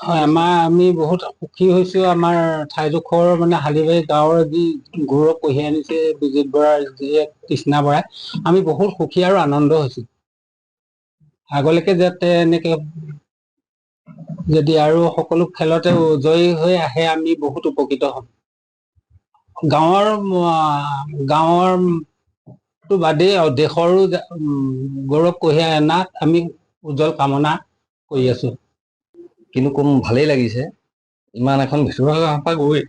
হয়, আমি বহুত সুখী হৈছো। আমাৰ ঠাইডোখৰ মানে হালিবাৰী গাঁৱৰ যি গৌৰৱ কঢ়িয়াই আনিছে বিজিত বৰাৰ জীয়েক কৃষ্ণা বৰাই, আমি বহুত সুখী আৰু আনন্দ হৈছো। আগলৈকে যাতে এনেকে যদি আৰু সকলো খেলতে জয়ী হৈ আহে আমি বহুত উপকৃত হ'ম। গাঁৱৰ টো বাদেই আৰু দেশৰো গৌৰৱ কঢ়িয়াই অনাত আমি উজ্জ্বল কামনা কৰি আছো। কিন্তু কম ভালেই লাগিছে, ইমান এখন ভিতৰুৱা গাঁৱৰ পৰা গৈ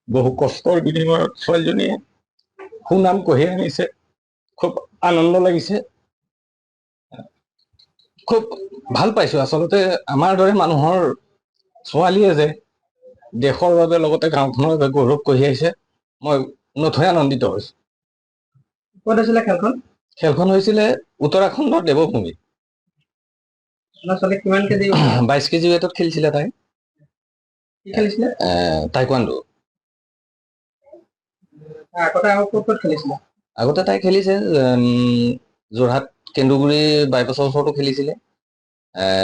বহু কষ্টৰ বিনিময়ত ছোৱালীজনীয়ে সুনাম কঢ়িয়াই আনিছে। খুব আনন্দ লাগিছে, খুব ভাল পাইছো। আচলতে আমাৰ দৰে মানুহৰ ছোৱালীয়ে যে দেশৰ বাবে লগতে গাঁওখনৰ বাবে গৌৰৱ কঢ়িয়াইছে, মই নথৈ আনন্দিত হৈছো। ক'ত হৈছিলে খেলখন? খেলখন হৈছিলে উত্তৰাখণ্ডৰ দেৱভূমিত। 22 কেজি ৱেটত খেলিছিলে তাই। কি খেলিছিলে? টাইকোৱাণ্ডো। আগতে আৰু ক'ত খেলিছিলে? আগতে তাই খেলিছে যোৰহাট কেন্দুগুৰি বাইপাছৰ ওচৰতো খেলিছিলে,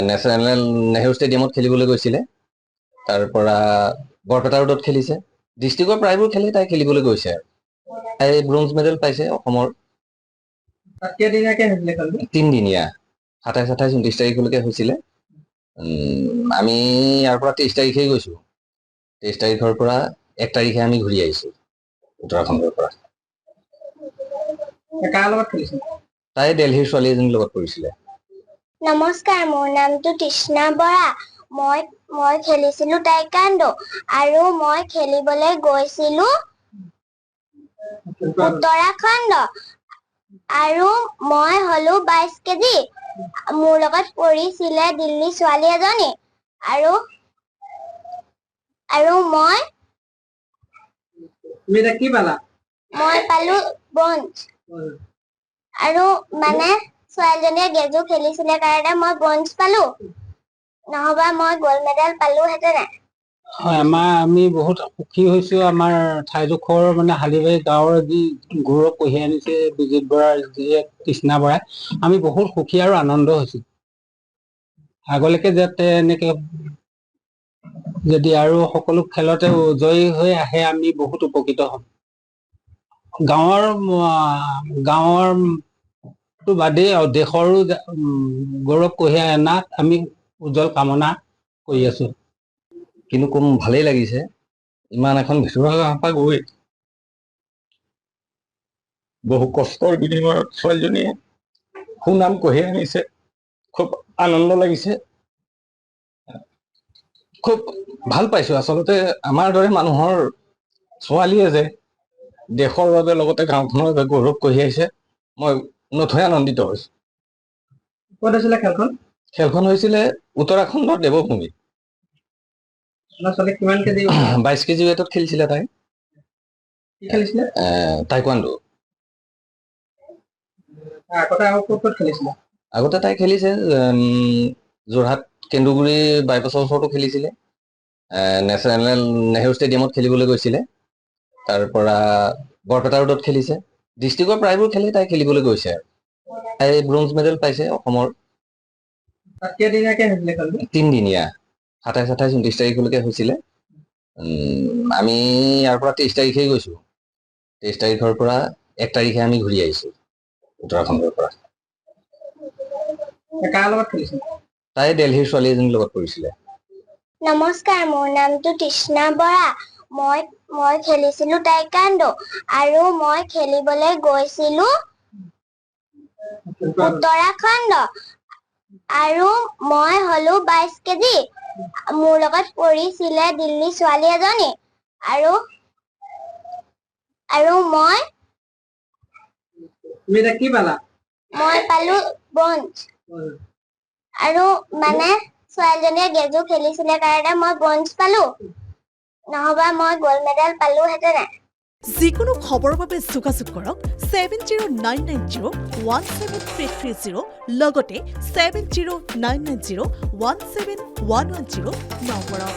নেশ্যনেল নেহেৰু ষ্টেডিয়ামত খেলিবলৈ গৈছিলে, তাৰ পৰা বৰপেটা ৰোডত খেলিছে। ডিষ্ট্ৰিক্টৰ প্ৰায়বোৰ খেলি তাই খেলিবলৈ গৈছে। তাই ব্ৰঞ্জ মেডেল পাইছে অসমৰ। 3 দিনীয়া 27-28-29 তাৰিখলৈকে হৈছিলে। আমি ইয়াৰ পৰা 23 তাৰিখেই গৈছো। 23 তাৰিখৰ পৰা 1 তাৰিখে আমি ঘূৰি আহিছো উত্তৰাখণ্ডৰ পৰা। কাৰ লগত খেলিছিল? তাই দিল্লীৰ ছোৱালী এজনীৰ লগত কৰিছিলে। নমস্কাৰ, মোৰ নামটো তৃষ্ণা বৰা। মই খেলিছিলো টাইকাণ্ডো আৰু মই খেলিবলৈ গৈছিলো উত্তৰাখণ্ড আৰু মই হলো 22 কেজি। মোৰ লগত পৰিছিলে দিল্লী ছোৱালী এজনী আৰু মই কি পালা? মই পালো ব্ৰঞ্জ। আৰু মানে ছোৱালীজনীয়ে গেজু খেলিছিলে কাৰণে মই ব্ৰঞ্জ পালো, নহবা মই গ'ল্ড মেডেল পালোহেঁতেন। হয়, আমি বহুত সুখী হৈছো। আমাৰ ঠাইডোখৰ মানে হালিবাৰী গাঁৱৰ যি গৌৰৱ কঢ়িয়াই আনিছে বিজিত বৰাৰ জীয়েক কৃষ্ণা বৰাই, আমি বহুত সুখী আৰু আনন্দ হৈছো। আগলৈকে যাতে এনেকে যদি আৰু সকলো খেলতে জয়ী হৈ আহে আমি বহুত উপকৃত হ'ম। গাঁৱৰটো বাদেই আৰু দেশৰো গৌৰৱ কঢ়িয়াই অনাত আমি উজ্জ্বল কামনা কৰি আছো। কিন্তু কম ভালেই লাগিছে, ইমান এখন ভিতৰুৱা গাঁৱৰ পৰা গৈ বহু কষ্টৰ বিনিময়ত ছোৱালীজনীয়ে সুনাম কঢ়িয়াই আনিছে। খুব আনন্দ লাগিছে, খুব ভাল পাইছো। আচলতে আমাৰ দৰে মানুহৰ ছোৱালীয়ে যে দেশৰ বাবে লগতে গাঁওখনৰ বাবে গৌৰৱ কঢ়িয়াইছে, মই নথৈ আনন্দিত হৈছো। ক'ত হৈছিলে খেলখন? খেলখন হৈছিলে উত্তৰাখণ্ডৰ দেৱভূমিত। 22 কেজি ৱেটত খেলিছিলে তাই। কি খেলিছিলে? টাইকোৱাণ্ডো। আগতে আৰু ক'ত খেলিছিলে? আগতে তাই খেলিছে যোৰহাট কেন্দুগুৰি বাইপাছৰ ওচৰতো খেলিছিলে, নেশ্যনেল নেহেৰু ষ্টেডিয়ামত খেলিবলৈ গৈছিলে, তাৰ পৰা বৰপেটা ৰোডত খেলিছে। ডিষ্ট্ৰিক্টৰ প্ৰায়বোৰ খেলি তাই খেলিবলৈ গৈছে। তাই ব্ৰঞ্জ মেডেল পাইছে অসমৰ। 3 দিনীয়া 27-28-29 তাৰিখলৈকে হৈছিলে। আমি ইয়াৰ পৰা 23 তাৰিখেই গৈছো। 23 তাৰিখৰ পৰা 1 তাৰিখে আমি ঘূৰি আহিছো উত্তৰাখণ্ডৰ পৰা। কাৰ লগত খেলিছিল? তাই দিল্লীৰ ছোৱালী এজনীৰ লগত কৰিছিলে। নমস্কাৰ, মোৰ নামটো তৃষ্ণা বৰা। মই খেলিছিলো টাইকাণ্ডো আৰু মই খেলিবলৈ গৈছিলো উত্তৰাখণ্ড আৰু মই হলো 22 কেজি। মোৰ লগত পৰিছিলে দিল্লী ছোৱালী এজনী আৰু মই কি পালা? মই পালো ব্ৰঞ্জ। আৰু মানে ছোৱালীজনীয়ে গেজু খেলিছিলে কাৰণে মই ব্ৰঞ্জ পালো, নহবা মই গ'ল্ড মেডেল পালোহেঁতেন। যিকোনো খবৰৰ বাবে যোগাযোগ কৰক 7099017330 লগতে 7099017110 নম্বৰত।